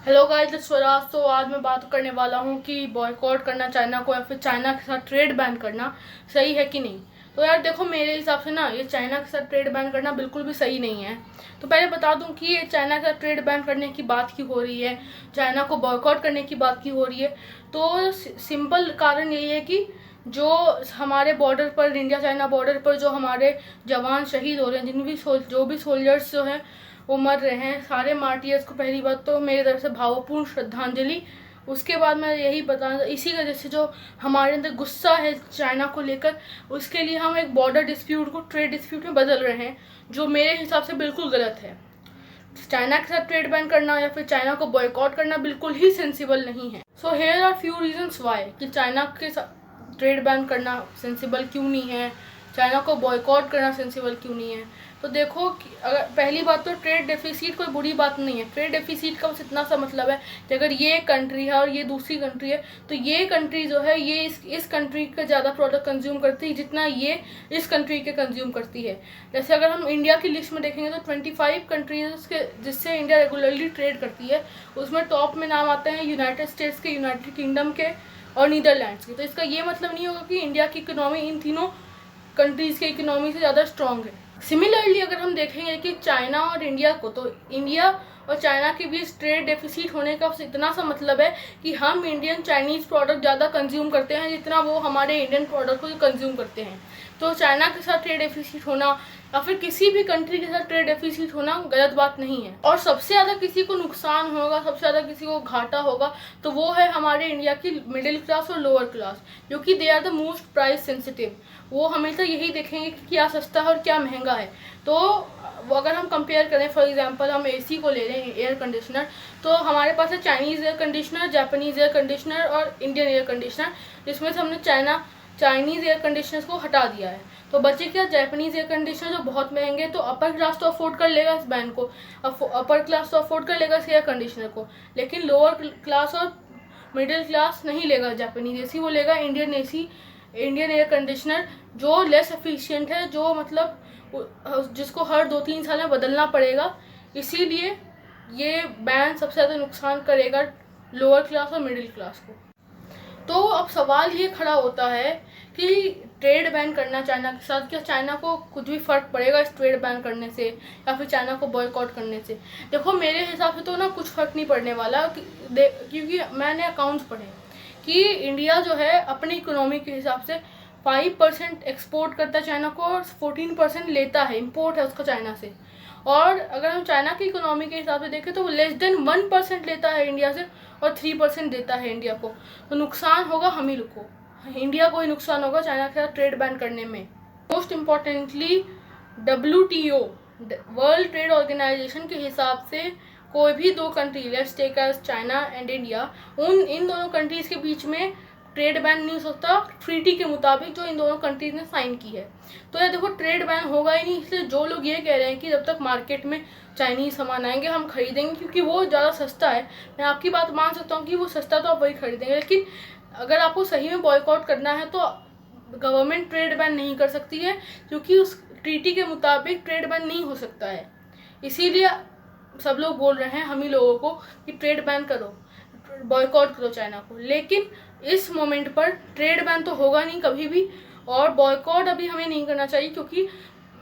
Hello guys, it's Swaraj. तो आज मैं बात करने वाला हूँ कि बॉयकॉट करना चाइना को या फिर चाइना के साथ ट्रेड बैन करना सही है कि नहीं। तो यार देखो, मेरे हिसाब से ना ये चाइना के साथ ट्रेड बैन करना बिल्कुल भी सही नहीं है। तो पहले बता दूं कि ये चाइना के साथ ट्रेड बैन करने की बात क्यों हो रही है, चाइना को बॉयकॉट करने की बात क्यों हो रही है। तो सिंपल कारण यही है कि जो हमारे बॉर्डर पर, इंडिया चाइना बॉर्डर पर जो हमारे जवान शहीद हो रहे हैं, जो भी सोल्जर्स जो हैं वो मर रहे हैं, सारे मार्टियर्स को पहली बात तो मेरी तरफ से भावपूर्ण श्रद्धांजलि। उसके बाद मैं यही बता, इसी वजह से जो हमारे अंदर गुस्सा है चाइना को लेकर, उसके लिए हम एक बॉर्डर डिस्प्यूट को ट्रेड डिस्प्यूट में बदल रहे हैं, जो मेरे हिसाब से बिल्कुल गलत है। चाइना के साथ ट्रेड बैन करना या फिर चाइना को बॉयकॉट करना बिल्कुल ही सेंसिबल नहीं है। So here are few reasons why कि चाइना के साथ ट्रेड बैन करना सेंसिबल क्यों नहीं है, चाइना को बॉयकॉट करना सेंसिबल क्यों नहीं है। तो देखो कि अगर पहली बात तो ट्रेड डेफिसिट कोई बुरी बात नहीं है। ट्रेड डेफिसिट का बस इतना सा मतलब है कि अगर ये कंट्री है और ये दूसरी कंट्री है, तो ये कंट्री जो है ये इस कंट्री का ज़्यादा प्रोडक्ट कंज्यूम करती है जितना ये इस कंट्री के कंज्यूम करती है। जैसे अगर हम इंडिया की लिस्ट में देखेंगे तो 25 कंट्रीज़ के जिससे इंडिया रेगुलरली ट्रेड करती है, उसमें टॉप में नाम आते हैं यूनाइटेड स्टेट्स के, यूनाइटेड किंगडम के और नीदरलैंड्स के। तो इसका ये मतलब नहीं होगा कि इंडिया की इकोनॉमी इन तीनों कंट्रीज़ के इकोनॉमी से ज़्यादा स्ट्रॉन्ग है। सिमिलरली अगर हम देखेंगे कि चाइना और इंडिया को, तो इंडिया और चाइना के बीच ट्रेड डेफिसिट होने का इतना सा मतलब है कि हम इंडियन चाइनीज़ प्रोडक्ट ज़्यादा कंज्यूम करते हैं जितना वो हमारे इंडियन प्रोडक्ट को कंज्यूम करते हैं। तो चाइना के साथ ट्रेड डेफिसिट होना या फिर किसी भी कंट्री के साथ ट्रेड डेफिसिट होना गलत बात नहीं है। और सबसे ज़्यादा किसी को नुकसान होगा, सबसे ज़्यादा किसी को घाटा होगा, तो वो है हमारे इंडिया की मिडिल क्लास और लोअर क्लास, जो कि they are the most price sensitive. वो हमेशा यही देखेंगे कि क्या सस्ता है और क्या महंगा है। तो अगर हम कंपेयर करें, फॉर एग्जांपल हम एसी को ले लें, एयर कंडीशनर, तो हमारे पास है Chinese air conditioner, Japanese air conditioner और इंडियन एयर कंडीशनर, जिसमें से हमने चाइनीज़ एयर कंडीशनर्स को हटा दिया है। तो बचे क्या, जापानीज़ एयर कंडीशनर जो बहुत महंगे। तो अपर क्लास तो अफोर्ड कर लेगा इस बैन को, अपर क्लास तो अफोर्ड कर लेगा इस एयर कंडीशनर को, लेकिन लोअर क्लास और मिडिल क्लास नहीं लेगा जापानीज़ एसी, वो लेगा Indian AC, Indian air conditioner, जो लेस एफिशिएंट है, जो मतलब जिसको हर 2-3 साल में बदलना पड़ेगा। इसीलिए ये बैन सबसे ज़्यादा नुकसान करेगा लोअर क्लास और मिडिल क्लास को। तो अब सवाल ये खड़ा होता है कि ट्रेड बैन करना चाइना के साथ, क्या चाइना को कुछ भी फ़र्क पड़ेगा इस ट्रेड बैन करने से या फिर चाइना को बॉयकॉट करने से। देखो मेरे हिसाब से तो ना कुछ फ़र्क नहीं पड़ने वाला, क्योंकि मैंने अकाउंट्स पढ़े कि इंडिया जो है अपनी इकोनॉमी के हिसाब से 5% एक्सपोर्ट करता है चाइना को और 14% लेता है, इम्पोर्ट है उसका चाइना से। और अगर हम चाइना की इकोनॉमी के हिसाब से देखें तो वो लेस देन 1% लेता है इंडिया से और 3% देता है इंडिया को। तो नुकसान होगा हम ही लोग को, इंडिया को ही नुकसान होगा चाइना के साथ ट्रेड बैन करने में। Most importantly WTO, world trade organisation के हिसाब से कोई भी दो country, let's take as China and India, इन दोनों कंट्रीज़ के बीच में ट्रेड बैन नहीं हो सकता ट्रीटी के मुताबिक जो इन दोनों कंट्रीज ने साइन की है। तो ये देखो ट्रेड बैन होगा ही नहीं। इसलिए जो लोग ये कह रहे हैं कि जब तक मार्केट में चाइनीज़ सामान आएंगे हम खरीदेंगे क्योंकि वो ज़्यादा सस्ता है, मैं आपकी बात मान सकता हूँ कि वो सस्ता तो आप वही खरीदेंगे, लेकिन अगर आपको सही में बॉयकॉट करना है तो गवर्नमेंट ट्रेड बैन नहीं कर सकती है, क्योंकि उस ट्रीटी के मुताबिक ट्रेड बैन नहीं हो सकता है। इसीलिए सब लोग बोल रहे हैं हम ही लोगों को कि ट्रेड बैन करो, बॉयकॉट करो चाइना को। लेकिन इस मोमेंट पर ट्रेड बैन तो होगा नहीं कभी भी, और बॉयकॉट अभी हमें नहीं करना चाहिए, क्योंकि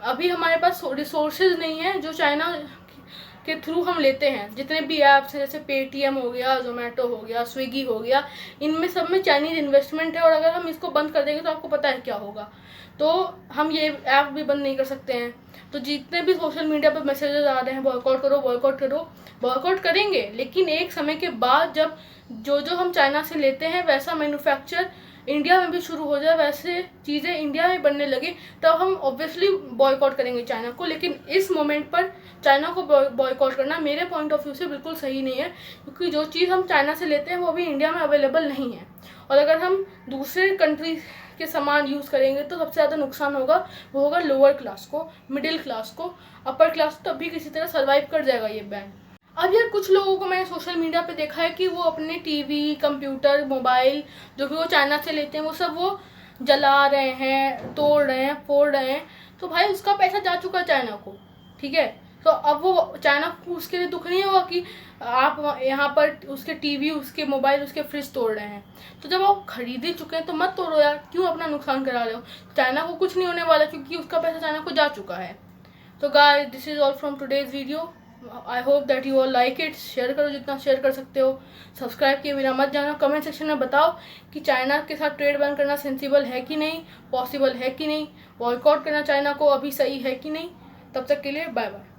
अभी हमारे पास रिसोर्सेज नहीं है जो चाइना के थ्रू हम लेते हैं। जितने भी ऐप्स हैं जैसे पेटीएम हो गया, जोमेटो हो गया, स्विगी हो गया, इनमें सब में चाइनीज़ इन्वेस्टमेंट है, और अगर हम इसको बंद कर देंगे तो आपको पता है क्या होगा। तो हम ये ऐप भी बंद नहीं कर सकते हैं। तो जितने भी सोशल मीडिया पर मैसेजेस आ रहे हैं बॉयकॉट करो बॉयकॉट करो, बॉयकॉट करेंगे, लेकिन एक समय के बाद जब जो हम चाइना से लेते हैं वैसा मैन्युफैक्चर इंडिया में भी शुरू हो जाए, वैसे चीज़ें इंडिया में बनने लगे, तब हम ऑब्वियसली बॉयकॉट करेंगे चाइना को। लेकिन इस मोमेंट पर चाइना को बॉयकॉट करना मेरे पॉइंट ऑफ व्यू से बिल्कुल सही नहीं है, क्योंकि जो चीज़ हम चाइना से लेते हैं वो अभी इंडिया में अवेलेबल नहीं है। और अगर हम दूसरे कंट्री के सामान यूज़ करेंगे तो सबसे ज़्यादा नुकसान होगा, वो होगा लोअर क्लास को, मिडिल क्लास को। अपर क्लास तो तभी किसी तरह सर्वाइव कर जाएगा ये बैन। अब यार कुछ लोगों को मैंने सोशल मीडिया पे देखा है कि वो अपने टीवी, कंप्यूटर, मोबाइल जो भी वो चाइना से लेते हैं वो सब वो जला रहे हैं, तोड़ रहे हैं, फोड़ रहे हैं। तो भाई उसका पैसा जा चुका है चाइना को, ठीक है, तो अब वो चाइना को उसके लिए दुख नहीं होगा कि आप यहाँ पर उसके टीवी, उसके मोबाइल, उसके फ्रिज तोड़ रहे हैं। तो जब आप खरीद ही चुके हैं तो मत तोड़ो यार, क्यों अपना नुकसान करा रहे हो। चाइना को कुछ नहीं होने वाला क्योंकि उसका पैसा चाइना को जा चुका है। तो guys, this is all from today's video. I hope that you all like it. Share करो जितना शेयर कर सकते हो। सब्सक्राइब किए बिना मत जाना। कमेंट सेक्शन में बताओ कि चाइना के साथ ट्रेड बैन करना सेंसिबल है कि नहीं, पॉसिबल है कि नहीं, बॉयकॉट करना चाइना को अभी सही है कि नहीं। तब तक के लिए बाय बाय।